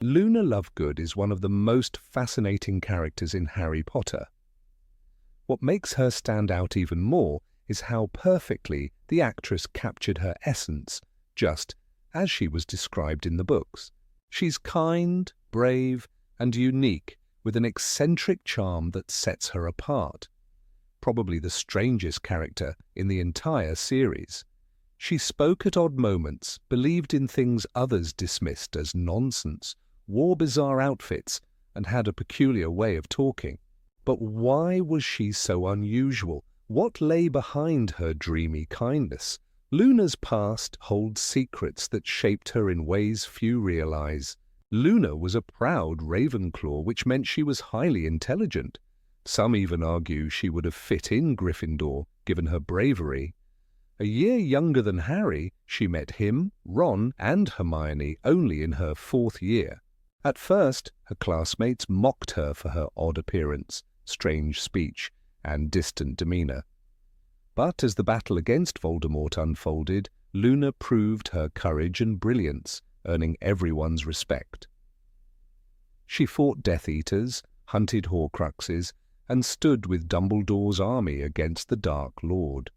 Luna Lovegood is one of the most fascinating characters in Harry Potter. What makes her stand out even more is how perfectly the actress captured her essence, just as she was described in the books. She's kind, brave, and unique, with an eccentric charm that sets her apart. Probably the strangest character in the entire series. She spoke at odd moments, believed in things others dismissed as nonsense, wore bizarre outfits, and had a peculiar way of talking. But why was she so unusual? What lay behind her dreamy kindness? Luna's past holds secrets that shaped her in ways few realize. Luna was a proud Ravenclaw, which meant she was highly intelligent. Some even argue she would have fit in Gryffindor, given her bravery. A year younger than Harry, she met him, Ron, and Hermione only in her 4th year. At first, her classmates mocked her for her odd appearance, strange speech, and distant demeanor. But as the battle against Voldemort unfolded, Luna proved her courage and brilliance, earning everyone's respect. She fought Death Eaters, hunted Horcruxes, and stood with Dumbledore's army against the Dark Lord.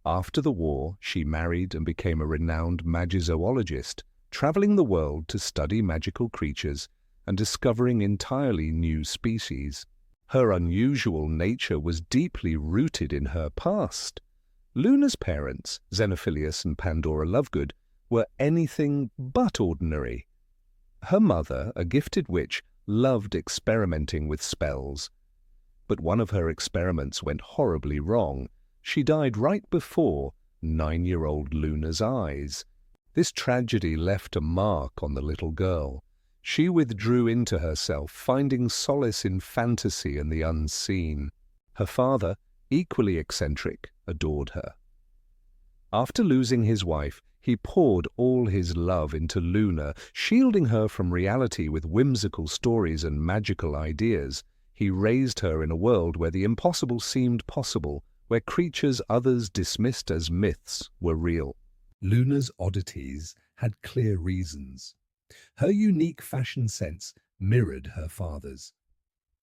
After the war, she married and became a renowned magizoologist, traveling the world to study magical creatures and discovering entirely new species. Her unusual nature was deeply rooted in her past. Luna's parents, Xenophilius and Pandora Lovegood, were anything but ordinary. Her mother, a gifted witch, loved experimenting with spells. But one of her experiments went horribly wrong. She died right before 9-year-old Luna's eyes. This tragedy left a mark on the little girl. She withdrew into herself, finding solace in fantasy and the unseen. Her father, equally eccentric, adored her. After losing his wife, he poured all his love into Luna, shielding her from reality with whimsical stories and magical ideas. He raised her in a world where the impossible seemed possible, where creatures others dismissed as myths were real. Luna's oddities had clear reasons. Her unique fashion sense mirrored her father's.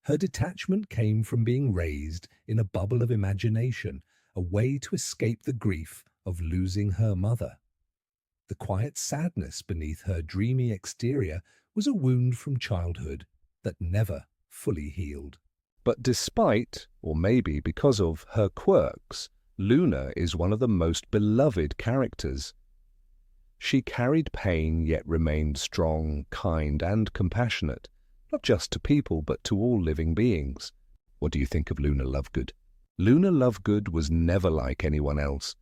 Her detachment came from being raised in a bubble of imagination, a way to escape the grief of losing her mother. The quiet sadness beneath her dreamy exterior was a wound from childhood that never fully healed. But despite, or maybe because of, her quirks, Luna is one of the most beloved characters. She carried pain yet remained strong, kind, and compassionate, not just to people but to all living beings. What do you think of Luna Lovegood? Luna Lovegood was never like anyone else.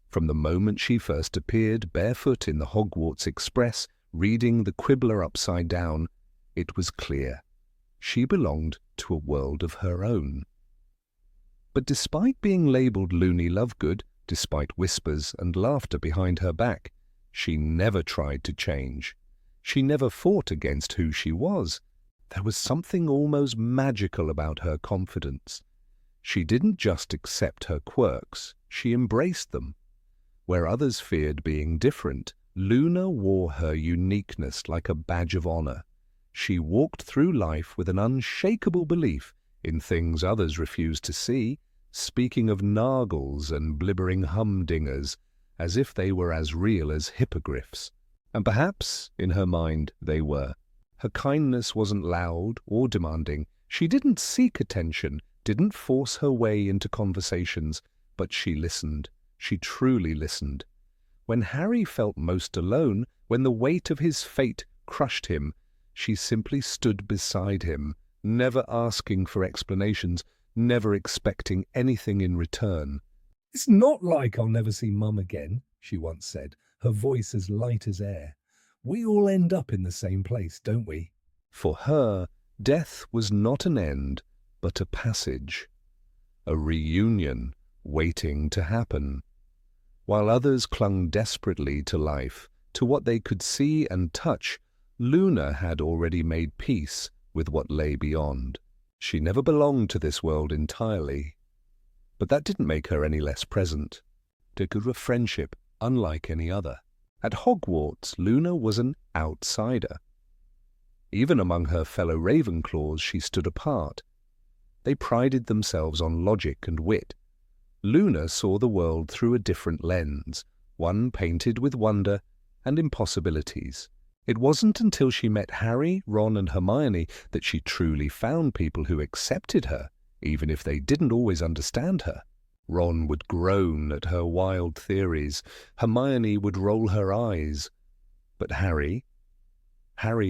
From the moment she first appeared barefoot in the Hogwarts Express, reading The Quibbler upside down, it was clear. She belonged to a world of her own. But despite being labelled Loony Lovegood, despite whispers and laughter behind her back, she never tried to change. She never fought against who she was. There was something almost magical about her confidence. She didn't just accept her quirks, she embraced them. Where others feared being different, Luna wore her uniqueness like a badge of honor. She walked through life with an unshakable belief in things others refused to see, speaking of nargles and blibbering humdingers as if they were as real as hippogriffs. And perhaps, in her mind, they were. Her kindness wasn't loud or demanding. She didn't seek attention, didn't force her way into conversations, but she listened. She truly listened. When Harry felt most alone, when the weight of his fate crushed him, she simply stood beside him, never asking for explanations, never expecting anything in return. "It's not like I'll never see Mum again," she once said, her voice as light as air. "We all end up in the same place, don't we?" For her, death was not an end, but a passage, a reunion waiting to happen. While others clung desperately to life, to what they could see and touch, Luna had already made peace with what lay beyond. She never belonged to this world entirely, but that didn't make her any less present. They grew a friendship unlike any other. At Hogwarts, Luna was an outsider. Even among her fellow Ravenclaws she stood apart. They prided themselves on logic and wit. Luna saw the world through a different lens, one painted with wonder and impossibilities. It wasn't until she met Harry, Ron and Hermione that she truly found people who accepted her, even if they didn't always understand her. Ron would groan at her wild theories. Hermione would roll her eyes. But Harry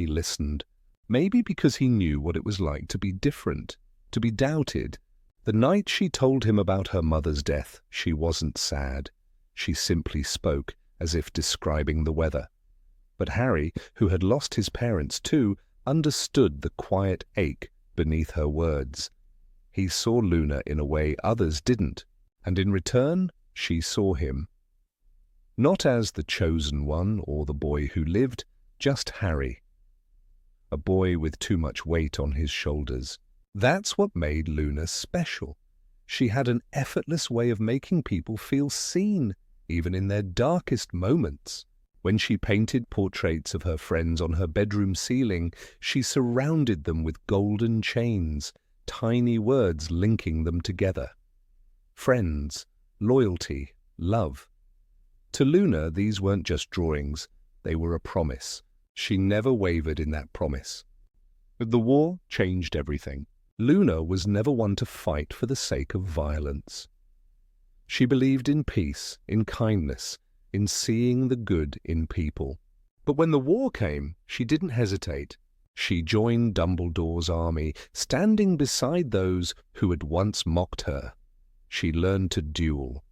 listened, maybe because he knew what it was like to be different, to be doubted. The night she told him about her mother's death, she wasn't sad. She simply spoke, as if describing the weather. But Harry, who had lost his parents too, understood the quiet ache beneath her words. He saw Luna in a way others didn't, and in return, she saw him. Not as the chosen one or the boy who lived, just Harry. A boy with too much weight on his shoulders. That's what made Luna special. She had an effortless way of making people feel seen, even in their darkest moments. When she painted portraits of her friends on her bedroom ceiling, she surrounded them with golden chains, tiny words linking them together. Friends, loyalty, love. To Luna, these weren't just drawings, they were a promise. She never wavered in that promise. But the war changed everything. Luna was never one to fight for the sake of violence. She believed in peace, in kindness, in seeing the good in people. But when the war came, she didn't hesitate. She joined Dumbledore's army, standing beside those who had once mocked her. She learned to duel.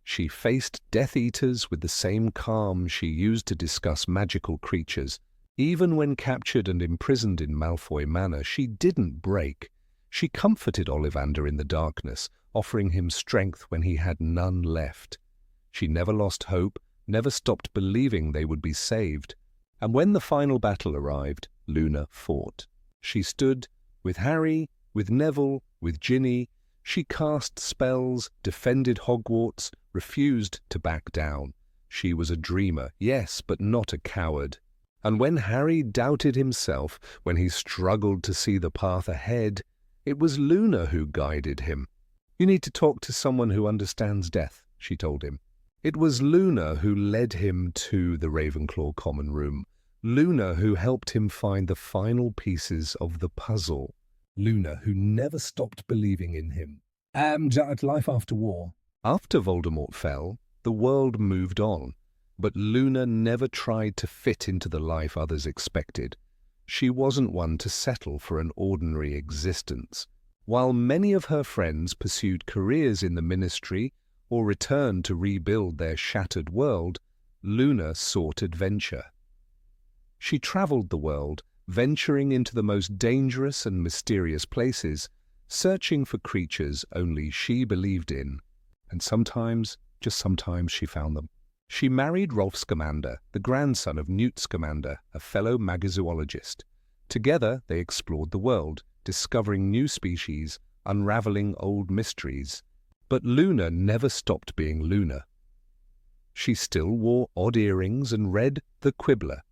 She faced Death Eaters with the same calm she used to discuss magical creatures. Even when captured and imprisoned in Malfoy Manor, she didn't break. She comforted Ollivander in the darkness, offering him strength when he had none left. She never lost hope, never stopped believing they would be saved. And when the final battle arrived, Luna fought. She stood with Harry, with Neville, with Ginny. She cast spells, defended Hogwarts, refused to back down. She was a dreamer, yes, but not a coward. And when Harry doubted himself, when he struggled to see the path ahead, it was Luna who guided him. "You need to talk to someone who understands death," she told him. It was Luna who led him to the Ravenclaw common room. Luna who helped him find the final pieces of the puzzle. Luna who never stopped believing in him. Life after war. After Voldemort fell, the world moved on. But Luna never tried to fit into the life others expected. She wasn't one to settle for an ordinary existence. While many of her friends pursued careers in the ministry or returned to rebuild their shattered world, Luna sought adventure. She traveled the world, venturing into the most dangerous and mysterious places, searching for creatures only she believed in. And sometimes, just sometimes, she found them. She married Rolf Scamander, the grandson of Newt Scamander, a fellow magazoologist. Together they explored the world, discovering new species, unraveling old mysteries. But Luna never stopped being Luna. She still wore odd earrings and read The Quibbler.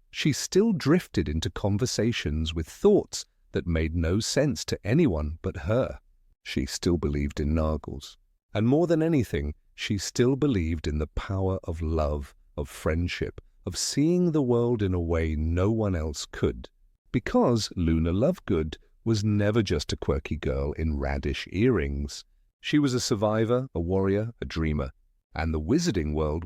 She still drifted into conversations with thoughts that made no sense to anyone but her. She still believed in Nargles. And more than anything, she still believed in the power of love, of friendship, of seeing the world in a way no one else could. Because Luna Lovegood was never just a quirky girl in radish earrings. She was a survivor, a warrior, a dreamer. And the wizarding world